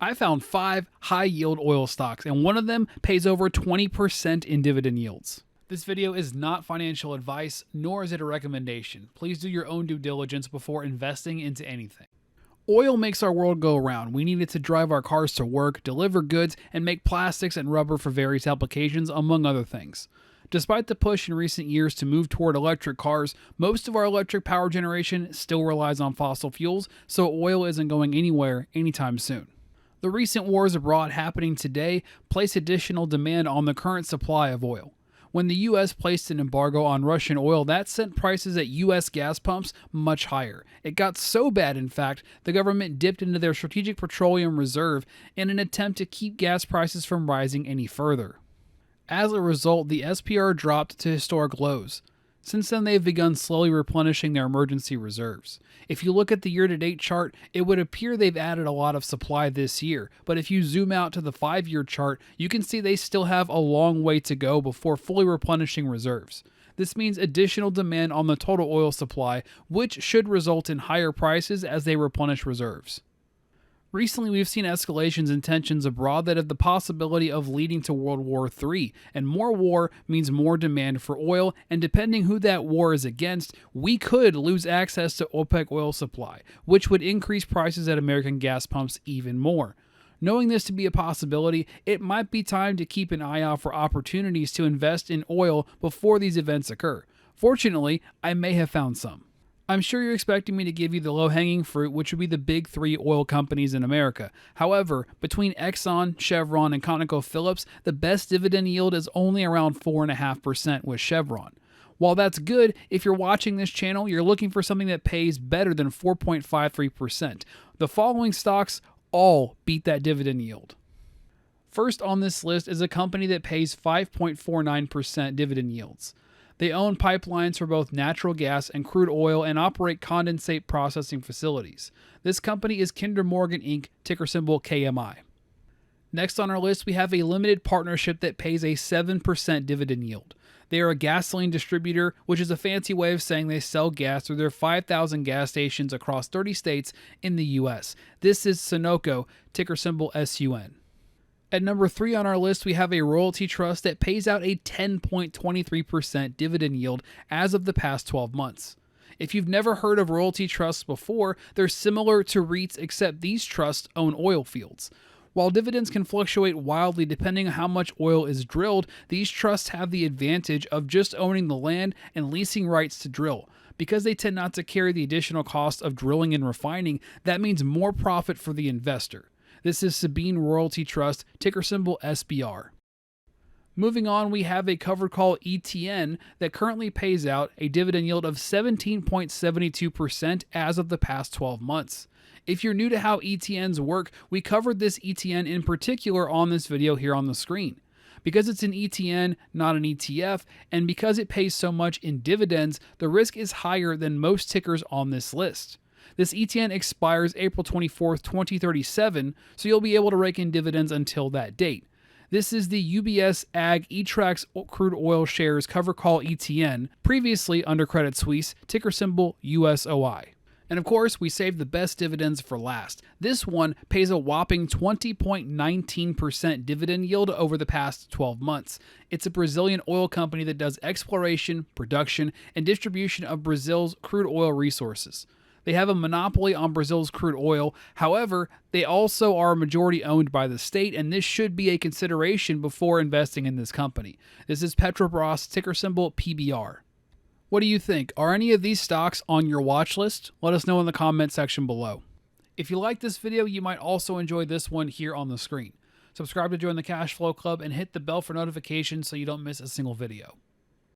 I found 5 high-yield oil stocks, and one of them pays over 20% in dividend yields. This video is not financial advice, nor is it a recommendation. Please do your own due diligence before investing into anything. Oil makes our world go around. We need it to drive our cars to work, deliver goods, and make plastics and rubber for various applications, among other things. Despite the push in recent years to move toward electric cars, most of our electric power generation still relies on fossil fuels, so oil isn't going anywhere anytime soon. The recent wars abroad happening today place additional demand on the current supply of oil. When the U.S. placed an embargo on Russian oil, that sent prices at U.S. gas pumps much higher. It got so bad, in fact, the government dipped into their strategic petroleum reserve in an attempt to keep gas prices from rising any further. As a result, the SPR dropped to historic lows. Since then, they've begun slowly replenishing their emergency reserves. If you look at the year-to-date chart, it would appear they've added a lot of supply this year, but if you zoom out to the 5-year chart, you can see they still have a long way to go before fully replenishing reserves. This means additional demand on the total oil supply, which should result in higher prices as they replenish reserves. Recently, we've seen escalations in tensions abroad that have the possibility of leading to World War III, and more war means more demand for oil, and depending who that war is against, we could lose access to OPEC oil supply, which would increase prices at American gas pumps even more. Knowing this to be a possibility, it might be time to keep an eye out for opportunities to invest in oil before these events occur. Fortunately, I may have found some. I'm sure you're expecting me to give you the low-hanging fruit, which would be the big 3 oil companies in America. However, between Exxon, Chevron, and ConocoPhillips, the best dividend yield is only around 4.5% with Chevron. While that's good, if you're watching this channel, you're looking for something that pays better than 4.53%. The following stocks all beat that dividend yield. First on this list is a company that pays 5.49% dividend yields. They own pipelines for both natural gas and crude oil and operate condensate processing facilities. This company is Kinder Morgan Inc., ticker symbol KMI. Next on our list, we have a limited partnership that pays a 7% dividend yield. They are a gasoline distributor, which is a fancy way of saying they sell gas through their 5,000 gas stations across 30 states in the U.S. This is Sunoco, ticker symbol SUN. At number 3 on our list, we have a royalty trust that pays out a 10.23% dividend yield as of the past 12 months. If you've never heard of royalty trusts before, they're similar to REITs, except these trusts own oil fields. While dividends can fluctuate wildly depending on how much oil is drilled, these trusts have the advantage of just owning the land and leasing rights to drill. Because they tend not to carry the additional cost of drilling and refining, that means more profit for the investor. This is Sabine Royalty Trust, ticker symbol SBR. Moving on, we have a covered call ETN that currently pays out a dividend yield of 17.72% as of the past 12 months. If you're new to how ETNs work, we covered this ETN in particular on this video here on the screen. Because it's an ETN, not an ETF, and because it pays so much in dividends, the risk is higher than most tickers on this list. This ETN expires April 24th, 2037, so you'll be able to rake in dividends until that date. This is the UBS Ag eTrax Crude Oil Shares Cover Call ETN, previously under Credit Suisse, ticker symbol USOI. And of course, we saved the best dividends for last. This one pays a whopping 20.19% dividend yield over the past 12 months. It's a Brazilian oil company that does exploration, production, and distribution of Brazil's crude oil resources. They have a monopoly on Brazil's crude oil. However, they also are majority owned by the state, and this should be a consideration before investing in this company. This is Petrobras, ticker symbol PBR. What do you think? Are any of these stocks on your watch list? Let us know in the comment section below. If you like this video, you might also enjoy this one here on the screen. Subscribe to join the Cash Flow Club and hit the bell for notifications so you don't miss a single video.